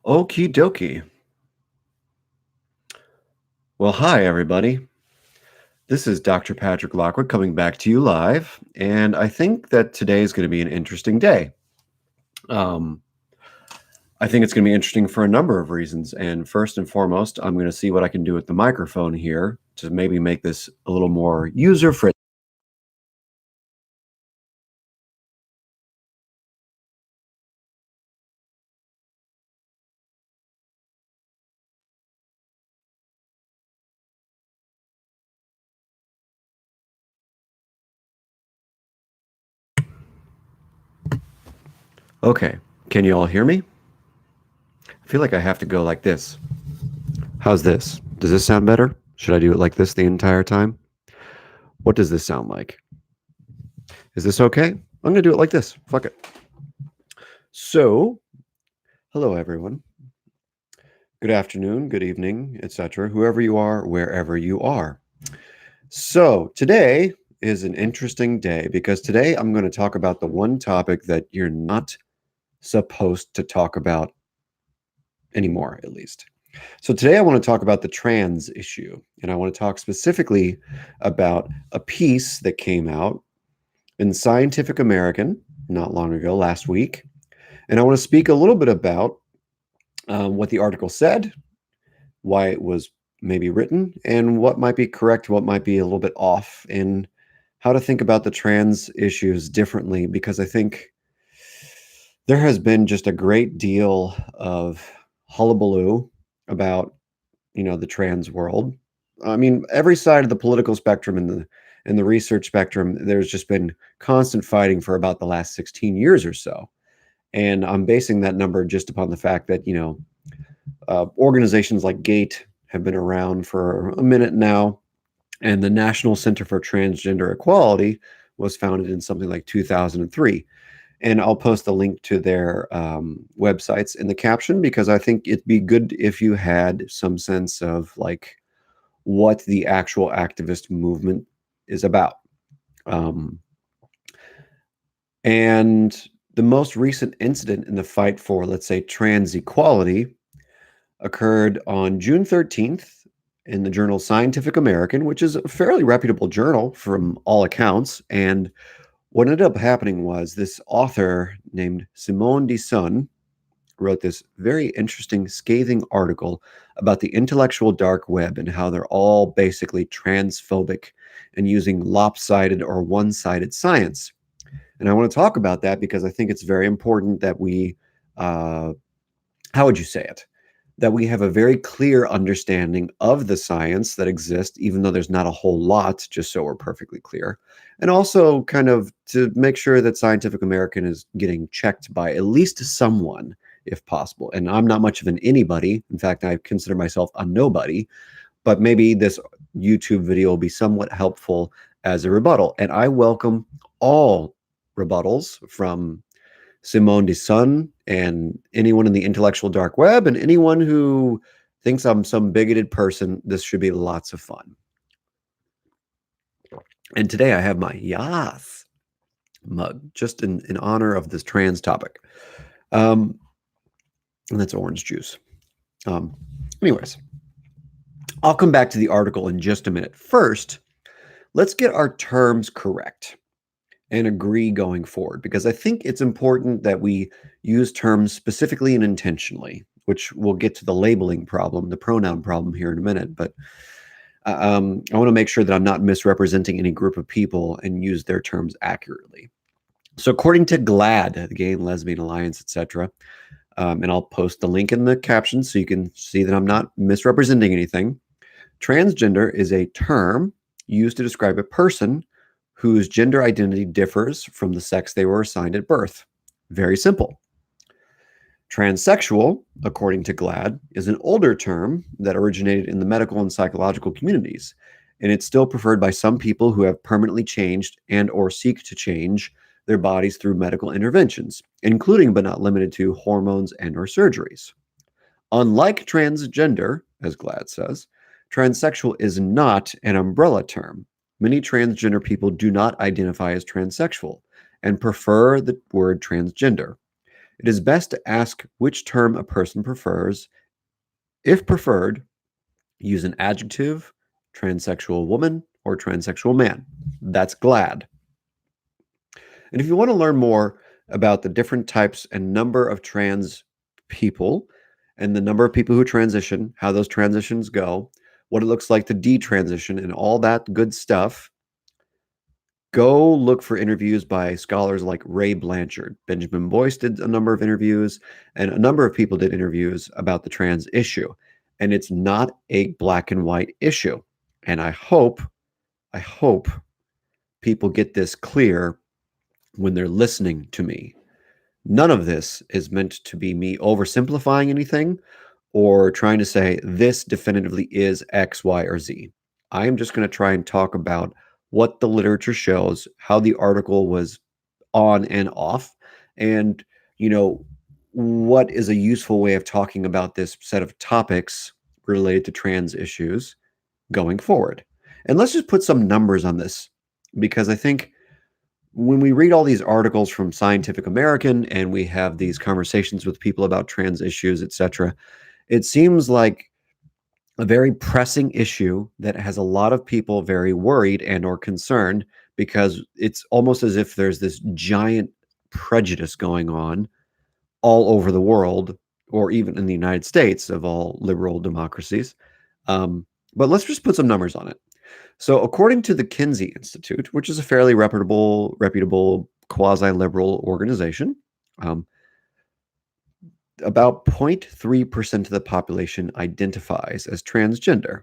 Okie dokie. Well, hi, everybody. This is Dr. Patrick Lockwood coming back to you live, and I think that today is going to be an interesting day. I think it's going to be interesting for a number of reasons, and first and foremost, I'm going to see what I can do with the microphone here to maybe make this a little more user-friendly. Okay, can you all hear me? I feel like I have to go like this. How's this? Does this sound better? Should I do it like this the entire time? What does this sound like? Is this okay? I'm going to do it like this. Fuck it. So, hello, everyone. Good afternoon, good evening, etc. Whoever you are, wherever you are. So, today is an interesting day because today I'm going to talk about the one topic that you're not supposed to talk about anymore, at least. So, today I want to talk about the trans issue, and I want to talk specifically about a piece that came out in Scientific American not long ago, last week. And I want to speak a little bit about what the article said, why it was maybe written, and what might be correct, what might be a little bit off, and how to think about the trans issues differently, because I think there has been just a great deal of hullabaloo about, the trans world. I mean, every side of the political spectrum and the research spectrum, there's just been constant fighting for about the last 16 years or so. And I'm basing that number just upon the fact that, organizations like GATE have been around for a minute now, and the National Center for Transgender Equality was founded in something like 2003. And I'll post the link to their websites in the caption, because I think it'd be good if you had some sense of like what the actual activist movement is about. And the most recent incident in the fight for, let's say, trans equality occurred on June 13th in the journal Scientific American, which is a fairly reputable journal from all accounts. And what ended up happening was this author named Simone D Sun wrote this very interesting, scathing article about the intellectual dark web and how they're all basically transphobic and using lopsided or one-sided science. And I want to talk about that because I think it's very important that we, how would you say it? That we have a very clear understanding of the science that exists, even though there's not a whole lot, just so we're perfectly clear. And also kind of to make sure that Scientific American is getting checked by at least someone, if possible. And I'm not much of an anybody. In fact, I consider myself a nobody, but maybe this YouTube video will be somewhat helpful as a rebuttal. And I welcome all rebuttals from Simone D Sun and anyone in the intellectual dark web and anyone who thinks I'm some bigoted person. This should be lots of fun. And today I have my Yas mug, just in honor of this trans topic. And that's orange juice. Anyways, I'll come back to the article in just a minute. First, let's get our terms correct and agree going forward, because I think it's important that we use terms specifically and intentionally, which we'll get to the labeling problem, the pronoun problem here in a minute. But I want to make sure that I'm not misrepresenting any group of people and use their terms accurately. So according to GLAAD, the Gay and Lesbian Alliance, etc., and I'll post the link in the caption so you can see that I'm not misrepresenting anything, transgender is a term used to describe a person whose gender identity differs from the sex they were assigned at birth. Very simple. Transsexual, according to GLAAD, is an older term that originated in the medical and psychological communities, and it's still preferred by some people who have permanently changed and or seek to change their bodies through medical interventions, including but not limited to hormones and or surgeries. Unlike transgender, as GLAAD says, transsexual is not an umbrella term. Many transgender people do not identify as transsexual and prefer the word transgender. It is best to ask which term a person prefers. If preferred, use an adjective, transsexual woman or transsexual man. That's glad. And if you want to learn more about the different types and number of trans people and the number of people who transition, how those transitions go, what it looks like to detransition, and all that good stuff, go look for interviews by scholars like Ray Blanchard. Benjamin Boyce did a number of interviews, and a number of people did interviews about the trans issue. And it's not a black and white issue. And I hope people get this clear when they're listening to me. None of this is meant to be me oversimplifying anything or trying to say this definitively is X, Y, or Z. I am just going to try and talk about what the literature shows, how the article was on and off, and, what is a useful way of talking about this set of topics related to trans issues going forward. And let's just put some numbers on this, because I think when we read all these articles from Scientific American and we have these conversations with people about trans issues, etc., it seems like a very pressing issue that has a lot of people very worried and or concerned, because it's almost as if there's this giant prejudice going on all over the world, or even in the United States of all liberal democracies. But let's just put some numbers on it. So according to the Kinsey Institute, which is a fairly reputable quasi-liberal organization, about 0.3% of the population identifies as transgender.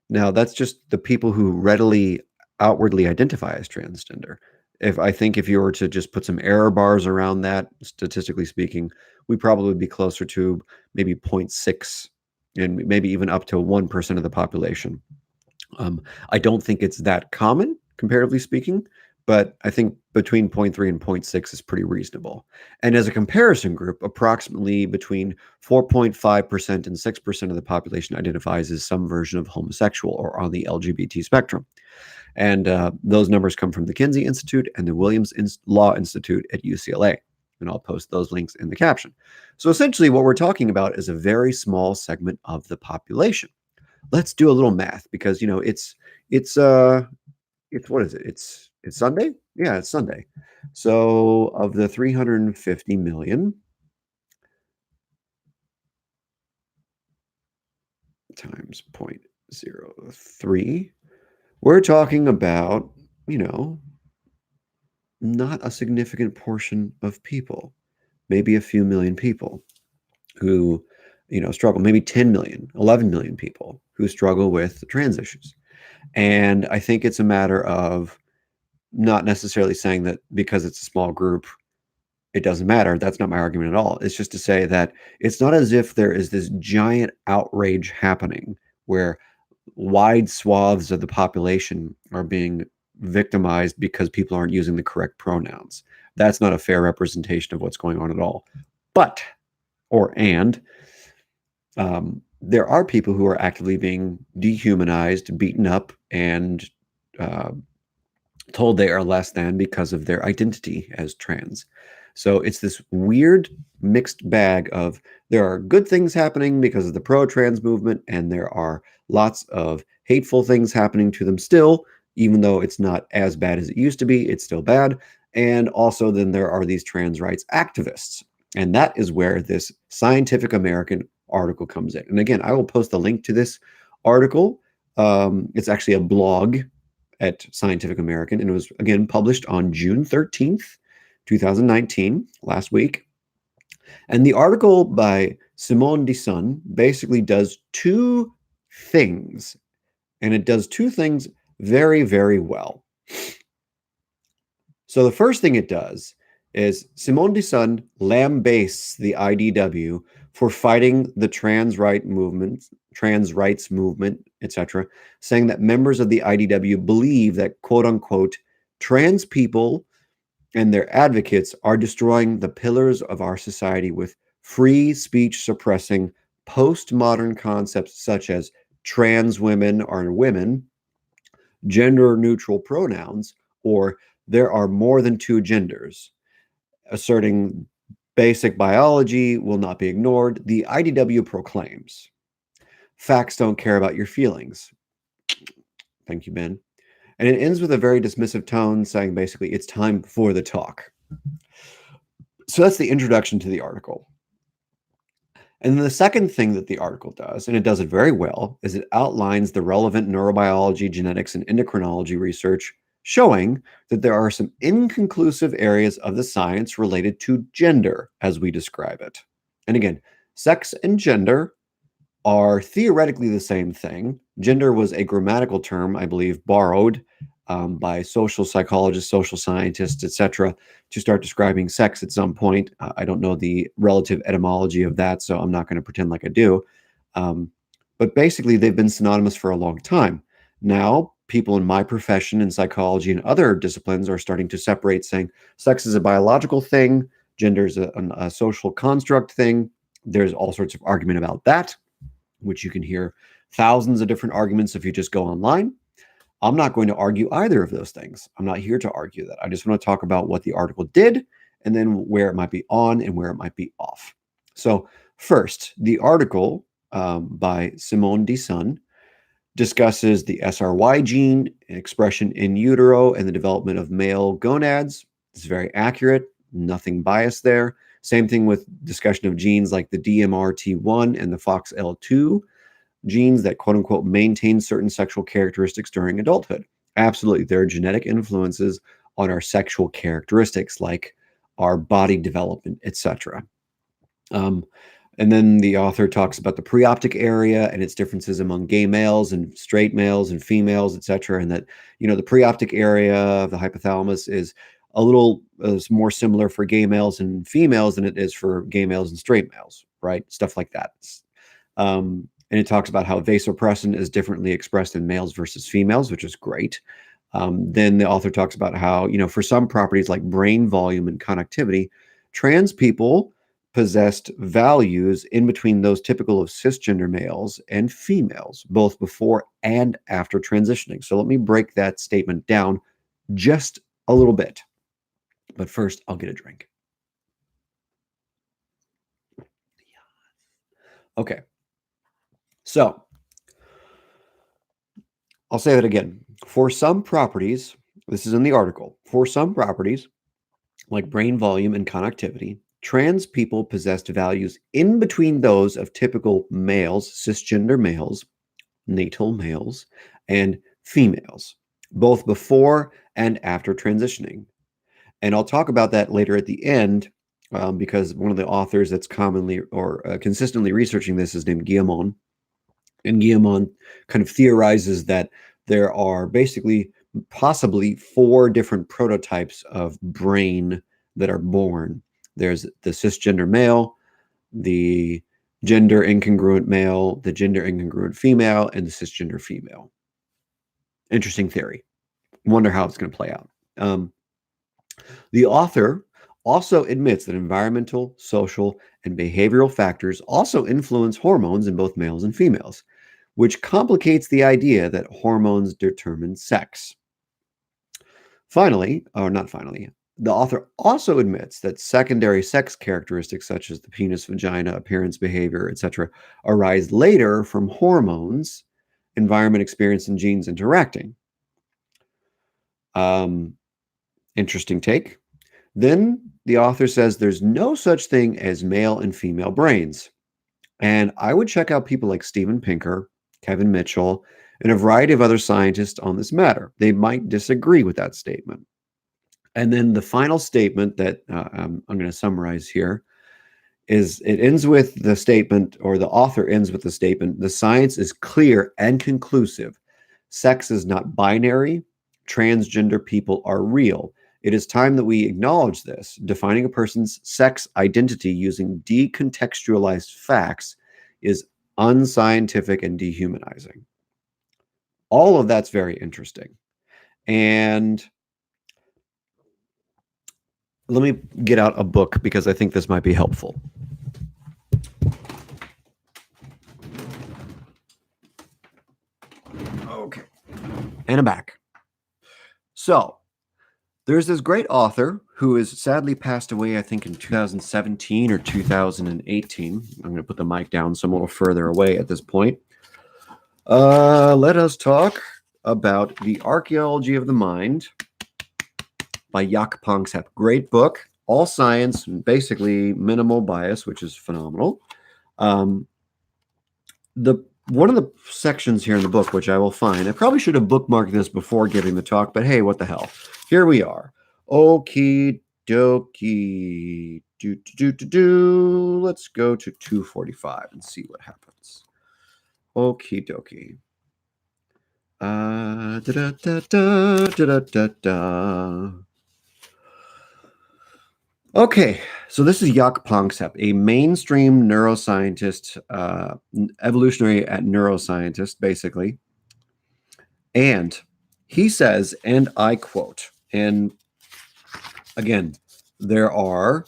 Now, that's just the people who readily outwardly identify as transgender. If you were to just put some error bars around that, statistically speaking, we'd probably be closer to maybe 0.6 and maybe even up to 1% of the population. I don't think it's that common, comparatively speaking, but I think between 0.3 and 0.6 is pretty reasonable. And as a comparison group, approximately between 4.5% and 6% of the population identifies as some version of homosexual or on the LGBT spectrum. And those numbers come from the Kinsey Institute and the Williams Law Institute at UCLA. And I'll post those links in the caption. So essentially what we're talking about is a very small segment of the population. Let's do a little math, because it's what is it? It's Sunday? Yeah, it's Sunday. So of the 350 million times 0.03, we're talking about, not a significant portion of people, maybe a few million people who, struggle, maybe 10 million, 11 million people who struggle with trans issues. And I think it's a matter of not necessarily saying that because it's a small group, it doesn't matter. That's not my argument at all. It's just to say that it's not as if there is this giant outrage happening where wide swaths of the population are being victimized because people aren't using the correct pronouns. That's not a fair representation of what's going on at all. But, there are people who are actively being dehumanized, beaten up, and told they are less than because of their identity as trans. So it's this weird mixed bag of, there are good things happening because of the pro-trans movement, and there are lots of hateful things happening to them still, even though it's not as bad as it used to be. It's still bad. And also then there are these trans rights activists. And that is where this Scientific American article comes in. And again, I will post a link to this article. It's actually a blog at Scientific American, and it was, again, published on June 13th, 2019, last week. And the article by Simone D Sun basically does two things, and it does two things very, very well. So the first thing it does is Simone D Sun lambastes the IDW for fighting the trans rights movement, etc., saying that members of the IDW believe that, quote unquote, trans people and their advocates are destroying the pillars of our society with free speech suppressing postmodern concepts such as trans women are women, gender neutral pronouns, or there are more than two genders. asserting basic biology will not be ignored. The IDW proclaims, facts don't care about your feelings. Thank you, Ben. And it ends with a very dismissive tone saying basically it's time for the talk. So that's the introduction to the article. And then the second thing that the article does, and it does it very well, is it outlines the relevant neurobiology, genetics, and endocrinology research showing that there are some inconclusive areas of the science related to gender as we describe it. And again, sex and gender are theoretically the same thing. Gender was a grammatical term, I believe, borrowed by social psychologists, social scientists, etc., to start describing sex at some point. I don't know the relative etymology of that, so I'm not going to pretend like I do. But basically, they've been synonymous for a long time. Now, people in my profession in psychology and other disciplines are starting to separate, saying sex is a biological thing, gender is a social construct thing. There's all sorts of argument about that, which you can hear thousands of different arguments if you just go online. I'm not going to argue either of those things. I'm not here to argue that. I just want to talk about what the article did and then where it might be on and where it might be off. So first, the article by Simone D Sun discusses the SRY gene, expression in utero, and the development of male gonads. It's very accurate, nothing biased there. Same thing with discussion of genes like the DMRT1 and the FOXL2 genes that quote unquote maintain certain sexual characteristics during adulthood. Absolutely, there are genetic influences on our sexual characteristics like our body development, etc. And then the author talks about the preoptic area and its differences among gay males and straight males and females, etc. And that, you know, the preoptic area of the hypothalamus is a little more similar for gay males and females than it is for gay males and straight males, right? Stuff like that. And it talks about how vasopressin is differently expressed in males versus females, which is great. Then the author talks about how, you know, for some properties like brain volume and connectivity, trans people possessed values in between those typical of cisgender males and females, both before and after transitioning. So let me break that statement down just a little bit. But first, I'll get a drink. Okay. So I'll say that again. For some properties, this is in the article, for some properties like brain volume and connectivity, trans people possessed values in between those of typical males, cisgender males, natal males, and females, both before and after transitioning. And I'll talk about that later at the end because one of the authors that's commonly or consistently researching this is named Guillemon. And Guillemon kind of theorizes that there are basically possibly 4 different prototypes of brain that are born. There's the cisgender male, the gender incongruent male, the gender incongruent female, and the cisgender female. Interesting theory. Wonder how it's going to play out. The author also admits that environmental, social, and behavioral factors also influence hormones in both males and females, which complicates the idea that hormones determine sex. Finally, or not finally, the author also admits that secondary sex characteristics such as the penis, vagina, appearance, behavior, etc., arise later from hormones, environment, experience, and genes interacting. Interesting take. Then the author says there's no such thing as male and female brains. And I would check out people like Steven Pinker, Kevin Mitchell, and a variety of other scientists on this matter. They might disagree with that statement. And then the final statement that I'm going to summarize here is it ends with the statement, or the author ends with the statement, the science is clear and conclusive. Sex is not binary. Transgender people are real. It is time that we acknowledge this. Defining a person's sex identity using decontextualized facts is unscientific and dehumanizing. All of that's very interesting. And let me get out a book because I think this might be helpful. And I'm back. So there's this great author who is sadly passed away, I think, in 2017 or 2018. I'm going to put the mic down so I'm a little further away at this point. Let us talk about The Archaeology of the Mind by Jäncke L. Great book, all science, and basically minimal bias, which is phenomenal. One of the sections here in the book, which I will find, I probably should have bookmarked this before giving the talk, but hey, what the hell? Here we are. Okie dokie. Let's go to 245 and see what happens. Okie dokie. Okay, so this is Jäncke L, a mainstream neuroscientist, evolutionary neuroscientist, basically. And he says, and I quote, and again, there are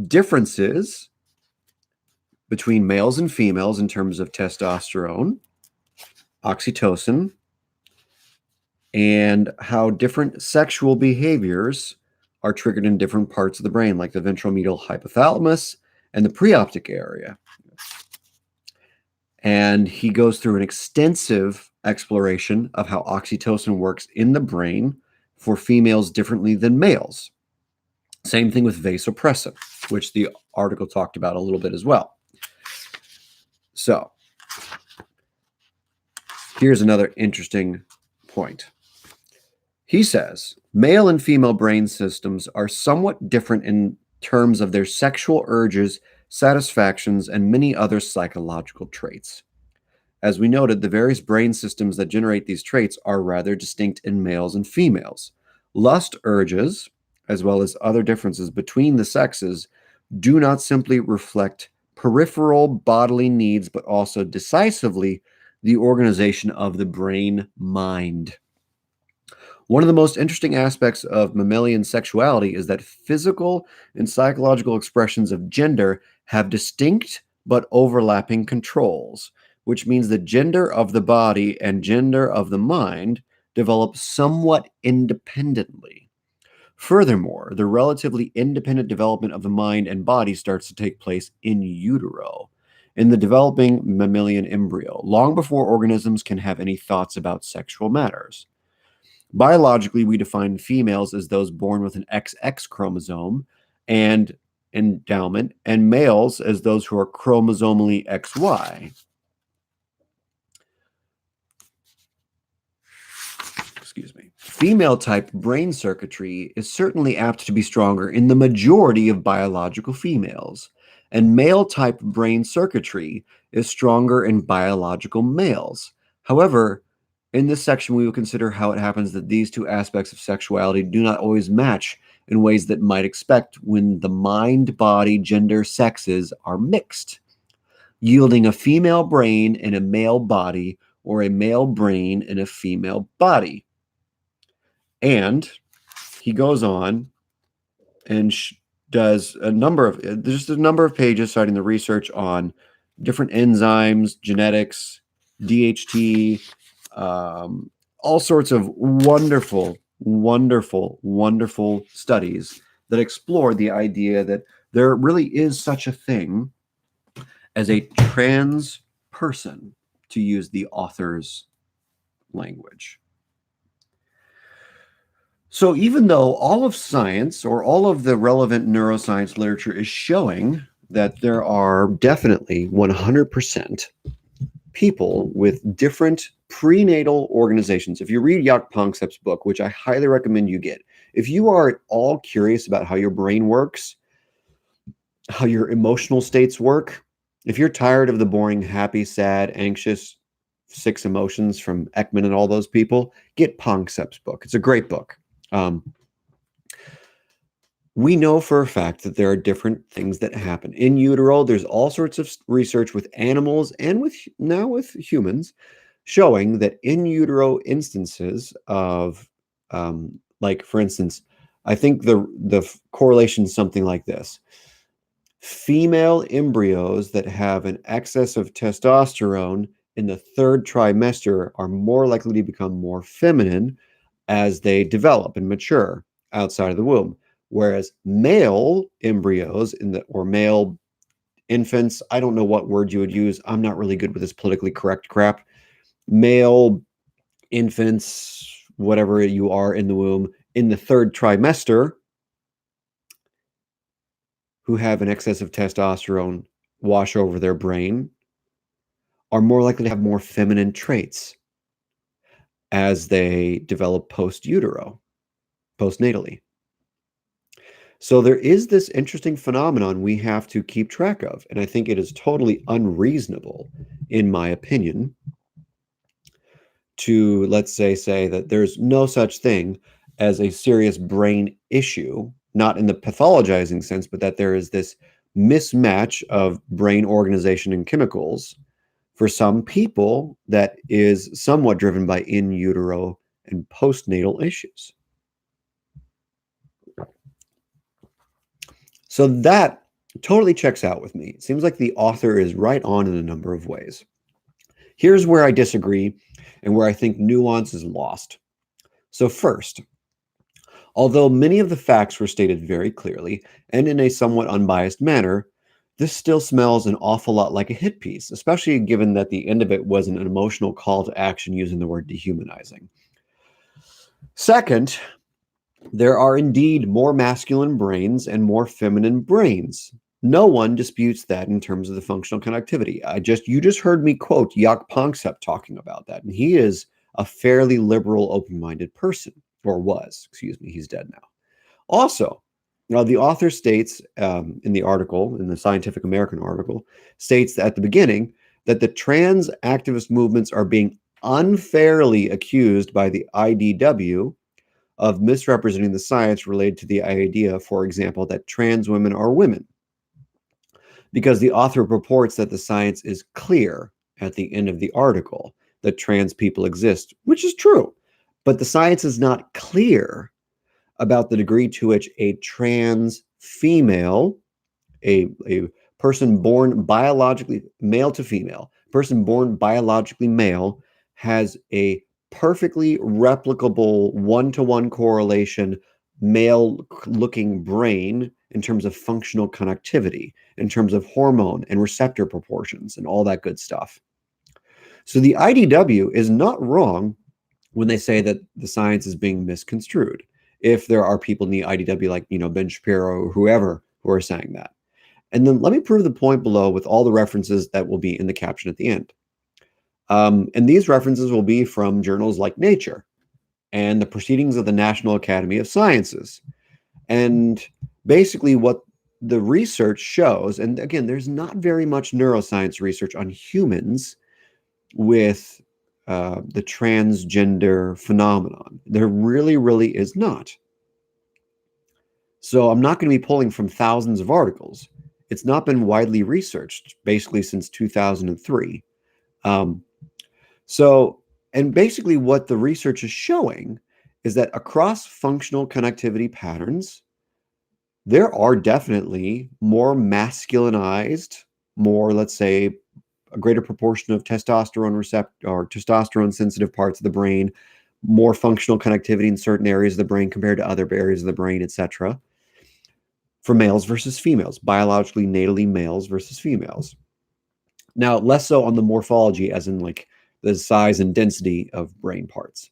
differences between males and females in terms of testosterone, oxytocin, and how different sexual behaviors are triggered in different parts of the brain, like the ventromedial hypothalamus and the preoptic area. And he goes through an extensive exploration of how oxytocin works in the brain for females differently than males. Same thing with vasopressin, which the article talked about a little bit as well. So here's another interesting point. He says, male and female brain systems are somewhat different in terms of their sexual urges, satisfactions, and many other psychological traits. As we noted, the various brain systems that generate these traits are rather distinct in males and females. Lust urges, as well as other differences between the sexes, do not simply reflect peripheral bodily needs, but also decisively the organization of the brain-mind. One of the most interesting aspects of mammalian sexuality is that physical and psychological expressions of gender have distinct but overlapping controls, which means the gender of the body and gender of the mind develop somewhat independently. Furthermore, the relatively independent development of the mind and body starts to take place in utero, in the developing mammalian embryo, long before organisms can have any thoughts about sexual matters. Biologically, we define females as those born with an XX chromosome and endowment, and males as those who are chromosomally XY. Excuse me. Female-type brain circuitry is certainly apt to be stronger in the majority of biological females, and male-type brain circuitry is stronger in biological males. However, in this section, we will consider how it happens that these two aspects of sexuality do not always match in ways that might expect when the mind, body, gender, sexes are mixed, yielding a female brain in a male body or a male brain in a female body. And he goes on and does a number of pages citing the research on different enzymes, genetics, DHT, all sorts of wonderful, wonderful, wonderful studies that explore the idea that there really is such a thing as a trans person, to use the author's language. So even though all of science or all of the relevant neuroscience literature is showing that there are definitely 100% people with different prenatal organizations. If you read Jäncke L's book, which I highly recommend you get, if you are at all curious about how your brain works, how your emotional states work, if you're tired of the boring, happy, sad, anxious, 6 emotions from Ekman and all those people, get Panksepp's book. It's a great book. We know for a fact that there are different things that happen in utero. There's all sorts of research with animals and now with humans showing that in utero instances of, like, for instance, I think the correlation is something like this. Female embryos that have an excess of testosterone in the 3rd trimester are more likely to become more feminine as they develop and mature outside of the womb. whereas male embryos or male infants, I don't know what word you would use. I'm not really good with this politically correct crap. Male infants, whatever you are in the womb, in the third trimester, who have an excess of testosterone wash over their brain, are more likely to have more feminine traits as they develop post-utero, postnatally. So there is this interesting phenomenon we have to keep track of, and I think it is totally unreasonable, in my opinion, to, let's say that there's no such thing as a serious brain issue, not in the pathologizing sense, but that there is this mismatch of brain organization and chemicals for some people that is somewhat driven by in utero and postnatal issues. So that totally checks out with me. It seems like the author is right on in a number of ways. Here's where I disagree and where I think nuance is lost. So first, although many of the facts were stated very clearly and in a somewhat unbiased manner, this still smells an awful lot like a hit piece, especially given that the end of it was an emotional call to action using the word dehumanizing. Second, there are indeed more masculine brains and more feminine brains. No one disputes that in terms of the functional connectivity. You just heard me quote Jaak Panksepp talking about that, and he is a fairly liberal, open-minded person, or was. Excuse me, he's dead now. Also, the author states in the article, in the Scientific American article, states at the beginning that the trans activist movements are being unfairly accused by the IDW of misrepresenting the science related to the idea, for example, that trans women are women. Because the author purports that the science is clear at the end of the article that trans people exist, which is true, but the science is not clear about the degree to which a trans female, a person born biologically male to female, person born biologically male, has a perfectly replicable one-to-one correlation male-looking brain in terms of functional connectivity, in terms of hormone and receptor proportions and all that good stuff. So the IDW is not wrong when they say that the science is being misconstrued. If there are people in the IDW like, Ben Shapiro or whoever who are saying that. And then let me prove the point below with all the references that will be in the caption at the end. And these references will be from journals like Nature and the Proceedings of the National Academy of Sciences. And basically what the research shows, and again, there's not very much neuroscience research on humans with the transgender phenomenon. There really, really is not. So I'm not going to be pulling from thousands of articles. It's not been widely researched basically since 2003. And basically what the research is showing is that across functional connectivity patterns, there are definitely more masculinized, more, let's say, a greater proportion of testosterone receptor or testosterone sensitive parts of the brain, more functional connectivity in certain areas of the brain compared to other areas of the brain, etc. For males versus females, biologically natally males versus females. Now, less so on the morphology, as in like the size and density of brain parts.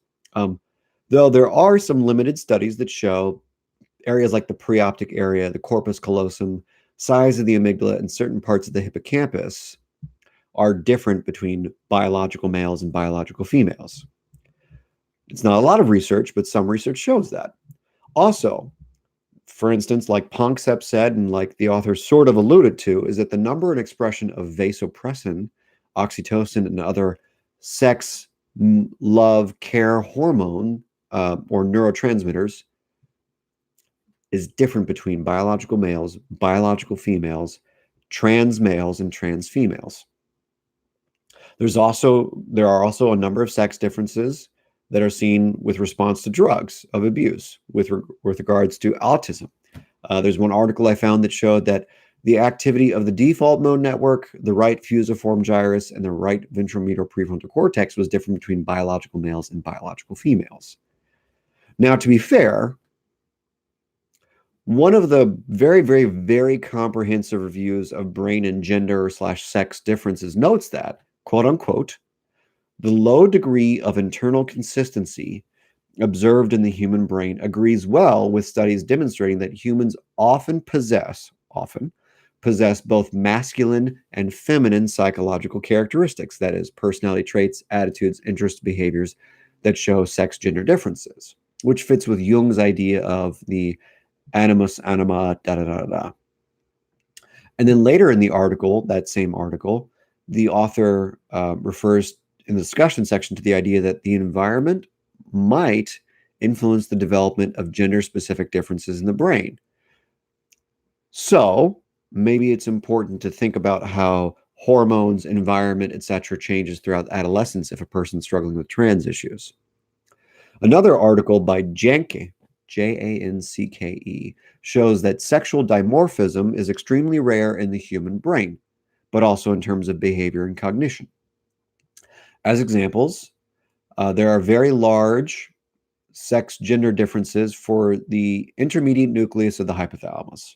Though there are some limited studies that show areas like the preoptic area, the corpus callosum, size of the amygdala, and certain parts of the hippocampus are different between biological males and biological females. It's not a lot of research, but some research shows that. Also, for instance, like Panksepp said, and like the author sort of alluded to, is that the number and expression of vasopressin, oxytocin, and other sex, love, care hormone or neurotransmitters is different between biological males, biological females, trans males, and trans females. There are also a number of sex differences that are seen with response to drugs of abuse with regards to autism. There's one article I found that showed that the activity of the default mode network, the right fusiform gyrus, and the right ventromedial prefrontal cortex was different between biological males and biological females. Now, to be fair, One of the very, very, very comprehensive reviews of brain and gender / sex differences notes that, quote unquote, the low degree of internal consistency observed in the human brain agrees well with studies demonstrating that humans often possess both masculine and feminine psychological characteristics, that is, personality traits, attitudes, interests, behaviors that show sex gender differences, which fits with Jung's idea of the animus anima, da da da da. And then later in the article, that same article, the author refers in the discussion section to the idea that the environment might influence the development of gender-specific differences in the brain. So maybe it's important to think about how hormones, environment, etc. changes throughout adolescence if a person's struggling with trans issues. Another article by Jäncke, Jancke, shows that sexual dimorphism is extremely rare in the human brain, but also in terms of behavior and cognition. As examples, there are very large sex-gender differences for the intermediate nucleus of the hypothalamus,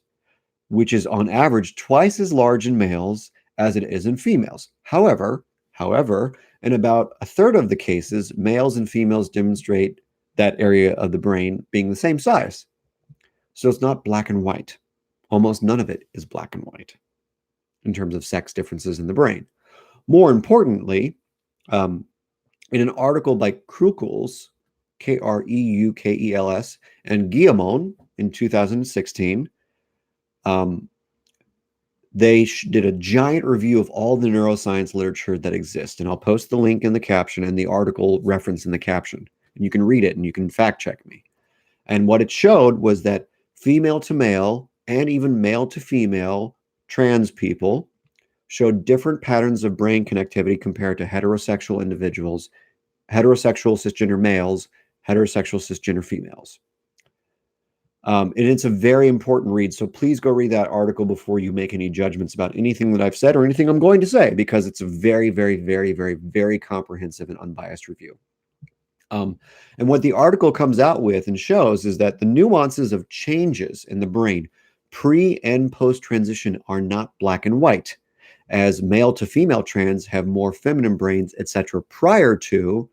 which is on average twice as large in males as it is in females. However, in about a third of the cases, males and females demonstrate that area of the brain being the same size. So it's not black and white. Almost none of it is black and white in terms of sex differences in the brain. More importantly, in an article by Kreukels, Kreukels, and Guillemon in 2016, they did a giant review of all the neuroscience literature that exists. And I'll post the link in the caption and the article reference in the caption. And you can read it and you can fact check me. And what it showed was that female to male and even male to female trans people showed different patterns of brain connectivity compared to heterosexual individuals, heterosexual cisgender males, heterosexual cisgender females. And it's a very important read. So please go read that article before you make any judgments about anything that I've said or anything I'm going to say, because it's a very, very, very, very, very comprehensive and unbiased review. And what the article comes out with and shows is that the nuances of changes in the brain pre and post transition are not black and white, as male to female trans have more feminine brains, etc., prior to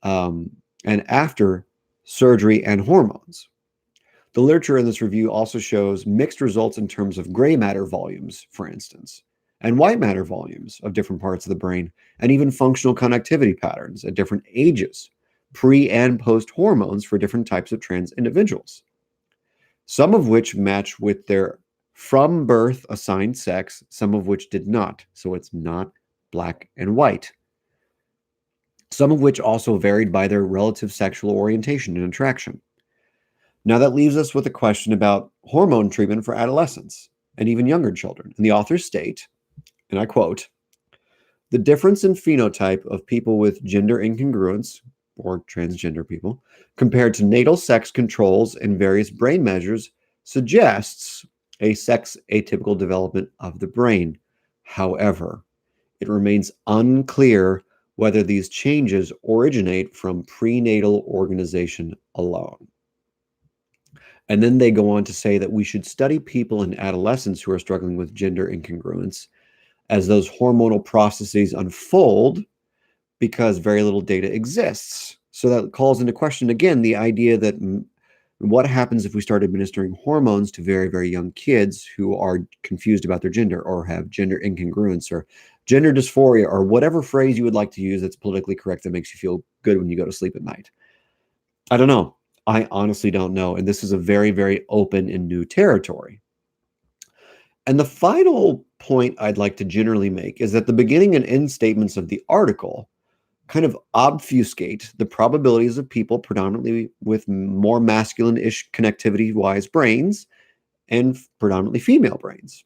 and after surgery and hormones. The literature in this review also shows mixed results in terms of gray matter volumes, for instance, and white matter volumes of different parts of the brain, and even functional connectivity patterns at different ages, pre and post hormones for different types of trans individuals, some of which match with their from birth assigned sex, some of which did not. So it's not black and white. Some of which also varied by their relative sexual orientation and attraction. Now that leaves us with a question about hormone treatment for adolescents and even younger children. And the authors state, and I quote, "The difference in phenotype of people with gender incongruence, or transgender people, compared to natal sex controls and various brain measures suggests a sex atypical development of the brain. However, it remains unclear whether these changes originate from prenatal organization alone." And then they go on to say that we should study people in adolescence who are struggling with gender incongruence as those hormonal processes unfold, because very little data exists. So that calls into question, again, the idea that what happens if we start administering hormones to very, very young kids who are confused about their gender or have gender incongruence or gender dysphoria or whatever phrase you would like to use that's politically correct that makes you feel good when you go to sleep at night. I don't know. I honestly don't know. And this is a very, very open and new territory. And the final point I'd like to generally make is that the beginning and end statements of the article kind of obfuscate the probabilities of people predominantly with more masculine-ish connectivity-wise brains and predominantly female brains.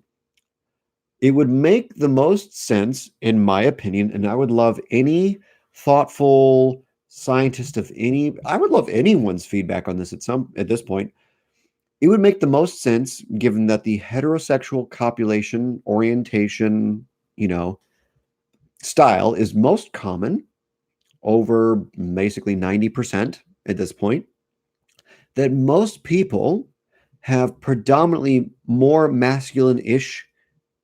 It would make the most sense, in my opinion, and I would love any thoughtful scientist of any, I would love anyone's feedback on this at this point. It would make the most sense, given that the heterosexual copulation orientation, style is most common, over basically 90% at this point, that most people have predominantly more masculine-ish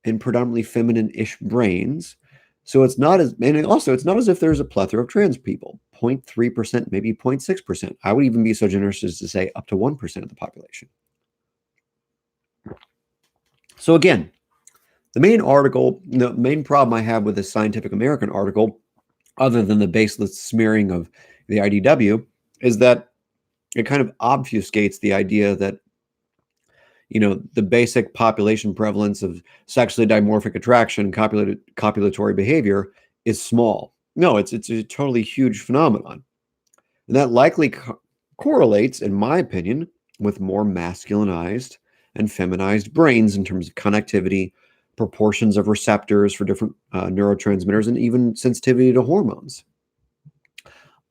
and predominantly feminine-ish brains. So it's not as, and also it's not as if there's a plethora of trans people, 0.3%, maybe 0.6%. I would even be so generous as to say up to 1% of the population. So again, the main problem I have with this Scientific American article, other than the baseless smearing of the IDW, is that it kind of obfuscates the idea that, the basic population prevalence of sexually dimorphic attraction, copulatory behavior is small. No, it's a totally huge phenomenon. And that likely correlates, in my opinion, with more masculinized and feminized brains in terms of connectivity, proportions of receptors for different neurotransmitters, and even sensitivity to hormones.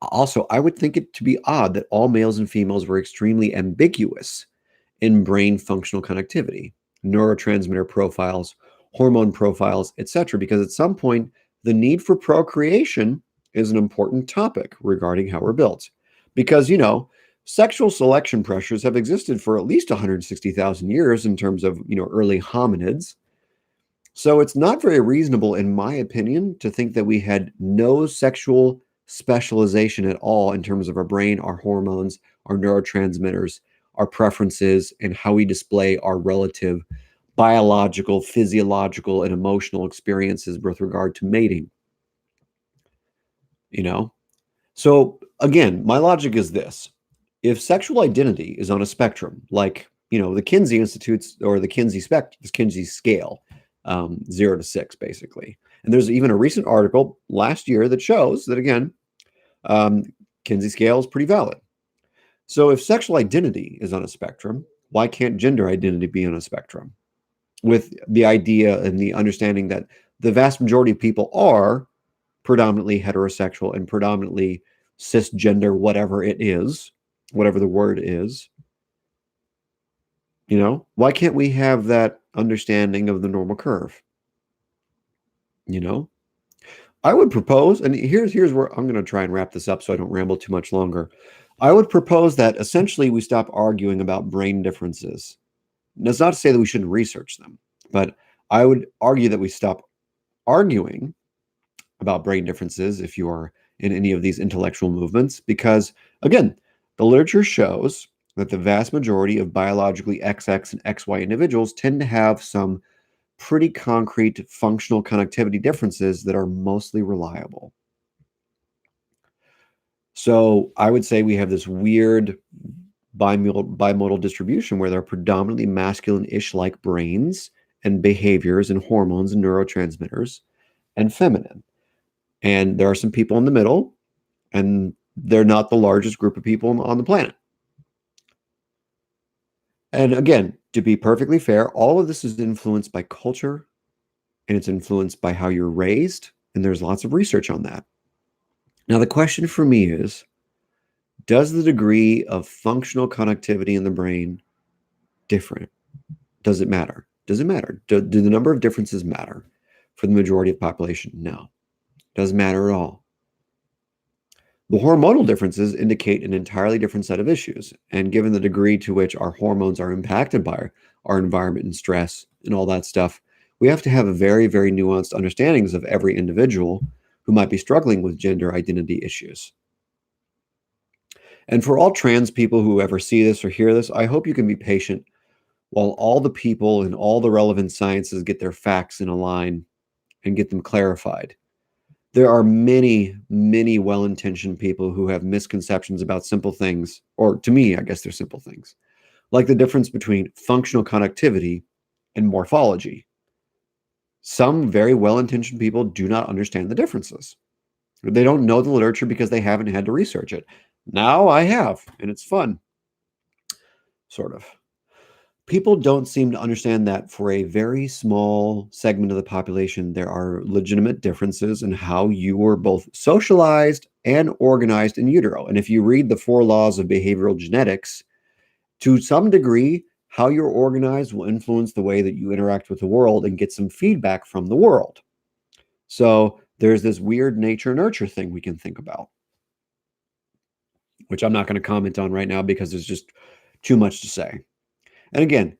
Also, I would think it to be odd that all males and females were extremely ambiguous in brain functional connectivity, neurotransmitter profiles, hormone profiles, etc., because at some point, the need for procreation is an important topic regarding how we're built. Because, sexual selection pressures have existed for at least 160,000 years in terms of, early hominids. So it's not very reasonable, in my opinion, to think that we had no sexual specialization at all in terms of our brain, our hormones, our neurotransmitters, our preferences, and how we display our relative biological, physiological, and emotional experiences with regard to mating. So again, my logic is this. If sexual identity is on a spectrum, like, the Kinsey Institutes or the Kinsey scale, 0 to 6, basically. And there's even a recent article last year that shows that, again, Kinsey scale is pretty valid. So if sexual identity is on a spectrum, why can't gender identity be on a spectrum? With the idea and the understanding that the vast majority of people are predominantly heterosexual and predominantly cisgender, whatever it is, whatever the word is. Why can't we have that understanding of the normal curve? I would propose, and here's where I'm going to try and wrap this up so I don't ramble too much longer. I would propose that essentially we stop arguing about brain differences. That's not to say that we shouldn't research them, but I would argue that we stop arguing about brain differences if you are in any of these intellectual movements, because, again, the literature shows that the vast majority of biologically XX and XY individuals tend to have some pretty concrete functional connectivity differences that are mostly reliable. So I would say we have this weird bimodal distribution where there are predominantly masculine-ish like brains and behaviors and hormones and neurotransmitters, and feminine. And there are some people in the middle, and they're not the largest group of people on the planet. And again, to be perfectly fair, all of this is influenced by culture, and it's influenced by how you're raised, and there's lots of research on that. Now, the question for me is, does the degree of functional connectivity in the brain different? Does it matter? Does it matter? Do the number of differences matter for the majority of the population? No. Doesn't matter at all. The hormonal differences indicate an entirely different set of issues, and given the degree to which our hormones are impacted by our environment and stress and all that stuff, we have to have a very, very nuanced understandings of every individual who might be struggling with gender identity issues. And for all trans people who ever see this or hear this, I hope you can be patient while all the people in all the relevant sciences get their facts in a line and get them clarified. There are many, many well-intentioned people who have misconceptions about simple things, or to me, I guess they're simple things, like the difference between functional connectivity and morphology. Some very well-intentioned people do not understand the differences. They don't know the literature because they haven't had to research it. Now I have, and it's fun, sort of. People don't seem to understand that for a very small segment of the population, there are legitimate differences in how you were both socialized and organized in utero. And if you read the 4 laws of behavioral genetics, to some degree, how you're organized will influence the way that you interact with the world and get some feedback from the world. So there's this weird nature-nurture thing we can think about, which I'm not going to comment on right now because there's just too much to say. And again,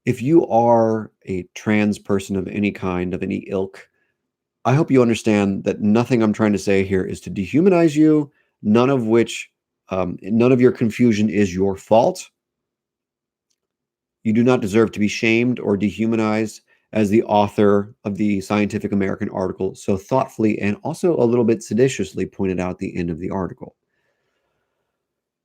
if you are a trans person of any kind, of any ilk, I hope you understand that nothing I'm trying to say here is to dehumanize you, none of your confusion is your fault. You do not deserve to be shamed or dehumanized, as the author of the Scientific American article so thoughtfully and also a little bit seditiously pointed out at the end of the article.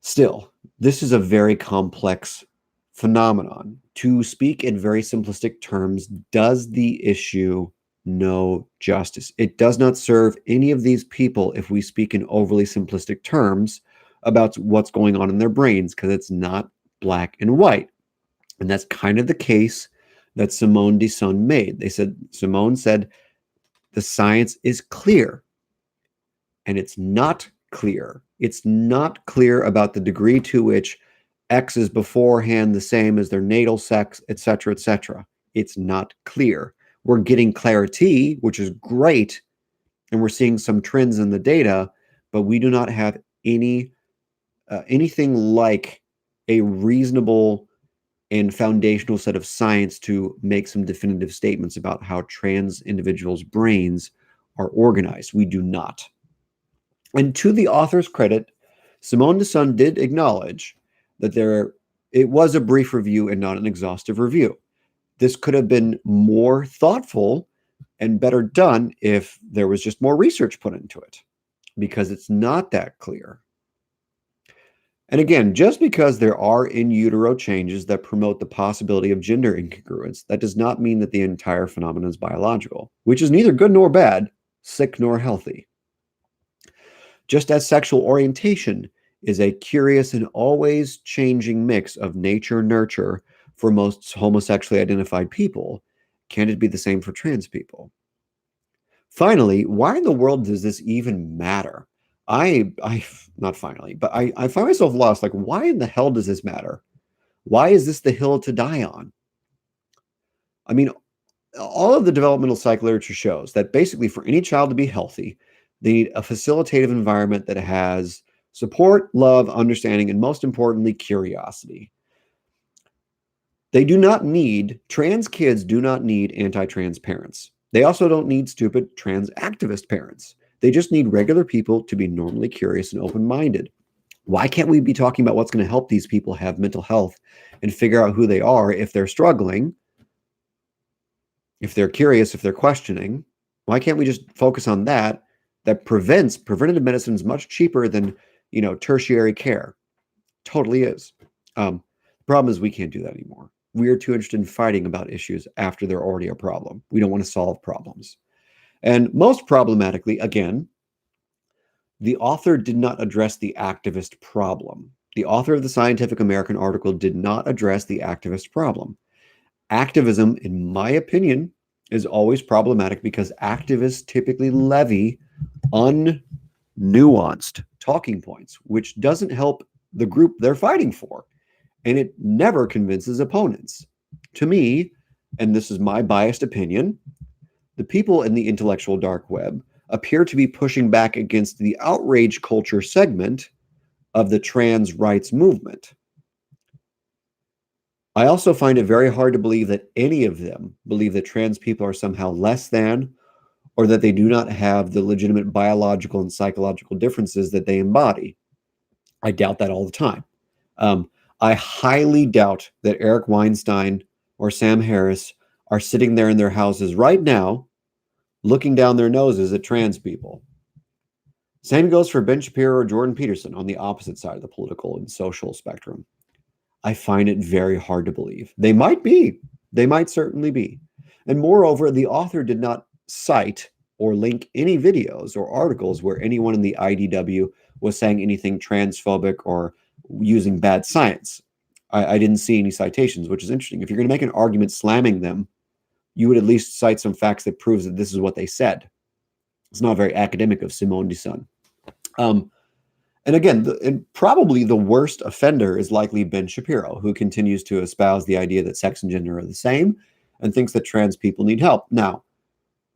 Still, this is a very complex phenomenon. To speak in very simplistic terms does the issue no justice. It does not serve any of these people if we speak in overly simplistic terms about what's going on in their brains, because it's not black and white. And that's kind of the case that Simone D Sun made. Simone said, the science is clear, and it's not clear. It's not clear about the degree to which X is beforehand the same as their natal sex, etc., etc. It's not clear. We're getting clarity, which is great, and we're seeing some trends in the data, but we do not have anything like a reasonable and foundational set of science to make some definitive statements about how trans individuals' brains are organized. We do not. And to the author's credit, Simone D Sun did acknowledge that it was a brief review and not an exhaustive review. This could have been more thoughtful and better done if there was just more research put into it, because it's not that clear. And again, just because there are in utero changes that promote the possibility of gender incongruence, that does not mean that the entire phenomenon is biological, which is neither good nor bad, sick nor healthy. Just as sexual orientation is a curious and always changing mix of nature-nurture for most homosexually identified people, can it be the same for trans people? Finally, why in the world does this even matter? Not finally, but I find myself lost. Like, why in the hell does this matter? Why is this the hill to die on? I mean, all of the developmental psych literature shows that basically for any child to be healthy, they need a facilitative environment that has support, love, understanding, and most importantly, curiosity. Trans kids do not need anti-trans parents. They also don't need stupid trans activist parents. They just need regular people to be normally curious and open-minded. Why can't we be talking about what's going to help these people have mental health and figure out who they are if they're struggling, if they're curious, if they're questioning? Why can't we just focus on that? Preventative medicine is much cheaper than, tertiary care. Totally is. The problem is we can't do that anymore. We are too interested in fighting about issues after they're already a problem. We don't want to solve problems. And most problematically, again, the author did not address the activist problem. The author of the Scientific American article did not address the activist problem. Activism, in my opinion, is always problematic because activists typically levy unnuanced talking points, which doesn't help the group they're fighting for. And it never convinces opponents. To me, and this is my biased opinion, the people in the intellectual dark web appear to be pushing back against the outrage culture segment of the trans rights movement. I also find it very hard to believe that any of them believe that trans people are somehow less than, or that they do not have the legitimate biological and psychological differences that they embody. I doubt that all the time. I highly doubt that Eric Weinstein or Sam Harris are sitting there in their houses right now looking down their noses at trans people. Same goes for Ben Shapiro or Jordan Peterson on the opposite side of the political and social spectrum. I find it very hard to believe. They might be. They might certainly be. And moreover, the author did not cite or link any videos or articles where anyone in the IDW was saying anything transphobic or using bad science. I didn't see any citations, which is interesting. If you're going to make an argument slamming them, you would at least cite some facts that proves that this is what they said. It's not very academic of Simone D Sun. And again, probably the worst offender is likely Ben Shapiro, who continues to espouse the idea that sex and gender are the same and thinks that trans people need help. Now,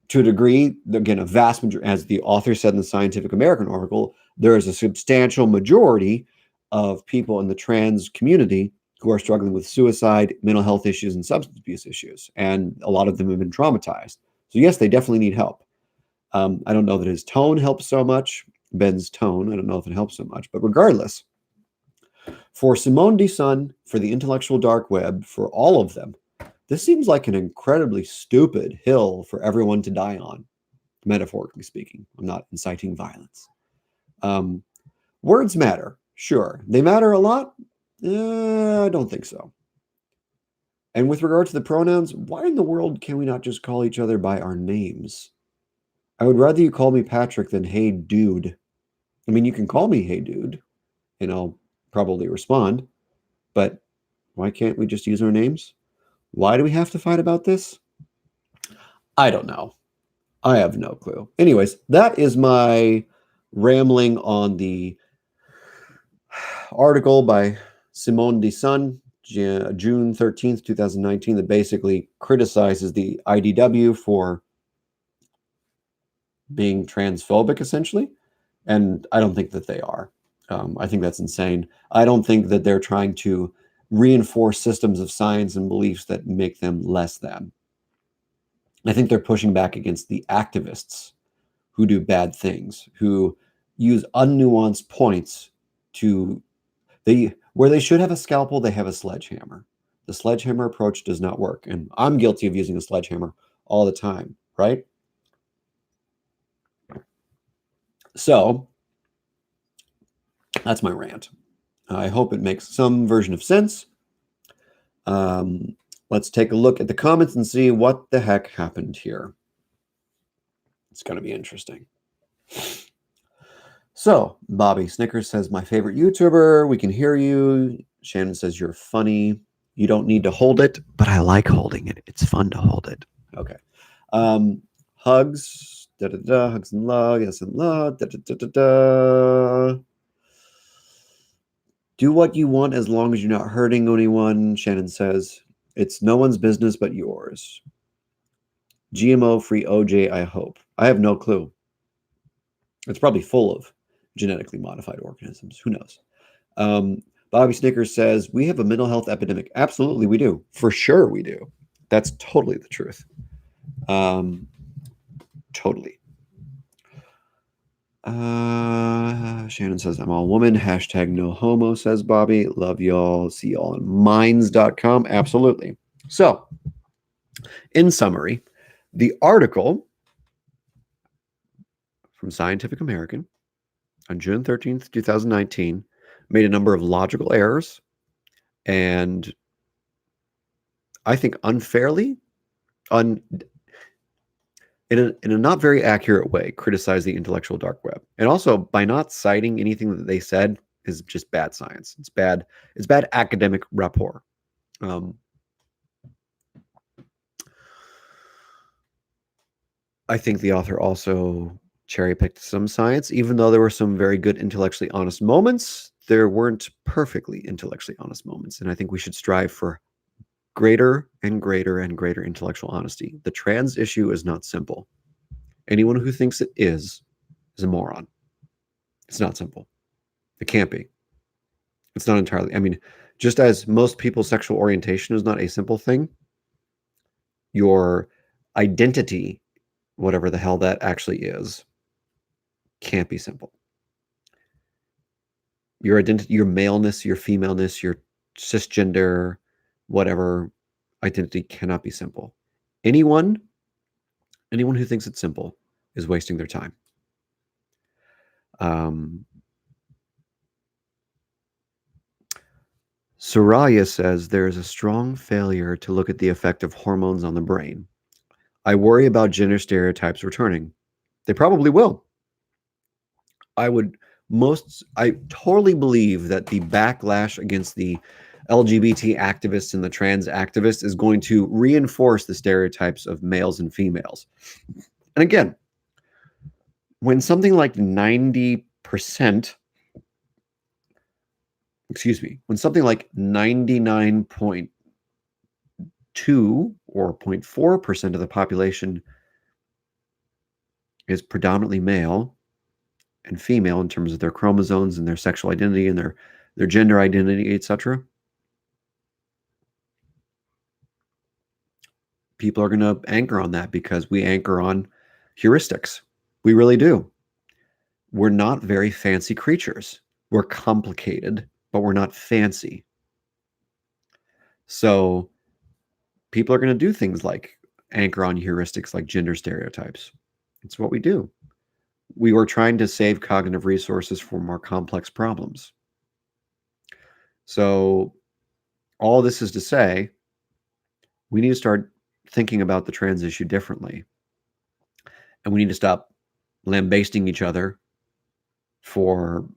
to a degree, again, a vast majority, as the author said in the Scientific American article, there is a substantial majority of people in the trans community who are struggling with suicide, mental health issues, and substance abuse issues. And a lot of them have been traumatized. So yes, they definitely need help. I don't know that his tone helps so much. Ben's tone, I don't know if it helps so much. But regardless, for Simone D Sun, for the intellectual dark web, for all of them, this seems like an incredibly stupid hill for everyone to die on, metaphorically speaking. I'm not inciting violence. Words matter, sure. They matter a lot? I don't think so. And with regard to the pronouns, why in the world can we not just call each other by our names? I would rather you call me Patrick than hey dude. I mean, you can call me hey dude, and I'll probably respond, but why can't we just use our names? Why do we have to fight about this? I don't know. I have no clue. Anyways, that is my rambling on the article by Simone D Sun, June 13th, 2019, that basically criticizes the IDW for being transphobic, essentially. And I don't think that they are. I think that's insane. I don't think that they're trying to reinforce systems of science and beliefs that make them less than. I think they're pushing back against the activists who do bad things, who use unnuanced points to where they should have a scalpel, they have a sledgehammer. The sledgehammer approach does not work. And I'm guilty of using a sledgehammer all the time, right? So that's my rant. I hope it makes some version of sense. Let's take a look at the comments and see what the heck happened here. It's going to be interesting. So, Bobby Snickers says, my favorite YouTuber. We can hear you. Shannon says, you're funny. You don't need to hold it, but I like holding it. It's fun to hold it. Okay. Hugs. Hugs and love. Yes and love. Do what you want as long as you're not hurting anyone, Shannon says. It's no one's business but yours. GMO-free OJ, I hope. I have no clue. It's probably full of genetically modified organisms. Who knows? Bobby Snickers says, we have a mental health epidemic. Absolutely, we do. For sure we do. That's totally the truth. Totally. Shannon says, I'm all woman. Hashtag no homo, says Bobby. Love y'all. See y'all on minds.com. Absolutely. So, in summary, the article from Scientific American on June 13th, 2019, made a number of logical errors and I think unfairly, in a not very accurate way, criticized the intellectual dark web. And also, by not citing anything that they said is just bad science. It's bad academic rapport. I think the author also cherry-picked some science. Even though there were some very good intellectually honest moments, there weren't perfectly intellectually honest moments. And I think we should strive for greater and greater and greater intellectual honesty. The trans issue is not simple. Anyone who thinks it is a moron. It's not simple. It can't be. It's not entirely. I mean, just as most people's sexual orientation is not a simple thing, your identity, whatever the hell that actually is, can't be simple. Your identity, your maleness, your femaleness, your cisgender, whatever identity cannot be simple. Anyone who thinks it's simple is wasting their time. Soraya says there is a strong failure to look at the effect of hormones on the brain. I worry about gender stereotypes returning. They probably will. I totally believe that the backlash against the LGBT activists and the trans activists is going to reinforce the stereotypes of males and females. And again, when something like 90%, when something like 99.2 or 0.4% of the population is predominantly male and female in terms of their chromosomes and their sexual identity and their gender identity, etc., people are going to anchor on that because we anchor on heuristics. We really do. We're not very fancy creatures. We're complicated, but we're not fancy. So people are going to do things like anchor on heuristics like gender stereotypes. It's what we do. We were trying to save cognitive resources for more complex problems. So all this is to say, we need to start thinking about the trans issue differently. And we need to stop lambasting each other for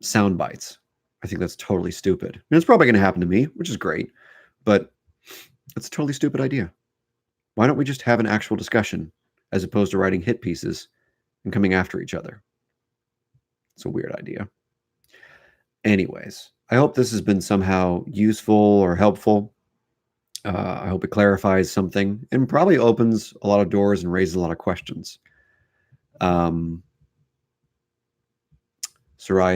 sound bites. I think that's totally stupid. And it's probably going to happen to me, which is great, but it's a totally stupid idea. Why don't we just have an actual discussion as opposed to writing hit pieces and coming after each other? It's a weird idea. Anyways, I hope this has been somehow useful or helpful. I hope it clarifies something and probably opens a lot of doors and raises a lot of questions. Soraya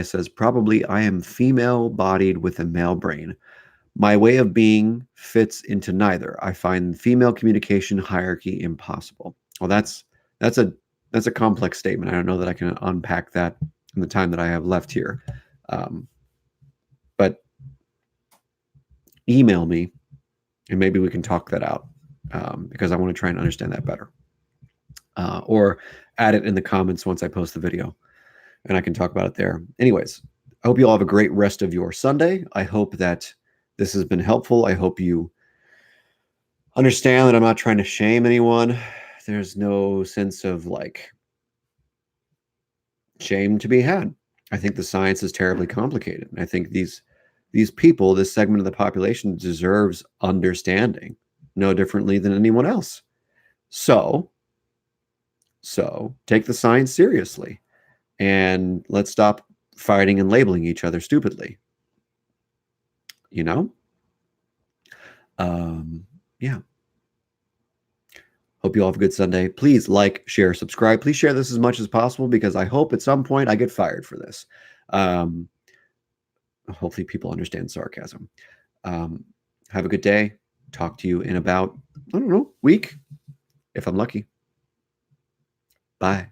says, probably I am female-bodied with a male brain. My way of being fits into neither. I find female communication hierarchy impossible. Well, that's a complex statement. I don't know that I can unpack that in the time that I have left here. But email me and maybe we can talk that out because I want to try and understand that better. Or add it in the comments once I post the video and I can talk about it there. Anyways, I hope you all have a great rest of your Sunday. I hope that this has been helpful. I hope you understand that I'm not trying to shame anyone. There's no sense of like shame to be had. I think the science is terribly complicated. I think these people, this segment of the population deserves understanding no differently than anyone else. So take the science seriously and let's stop fighting and labeling each other stupidly. You know? Yeah. Hope you all have a good Sunday. Please like, share, subscribe. Please share this as much as possible because I hope at some point I get fired for this. Hopefully people understand sarcasm. Have a good day. Talk to you in about, I don't know, week, if I'm lucky. Bye.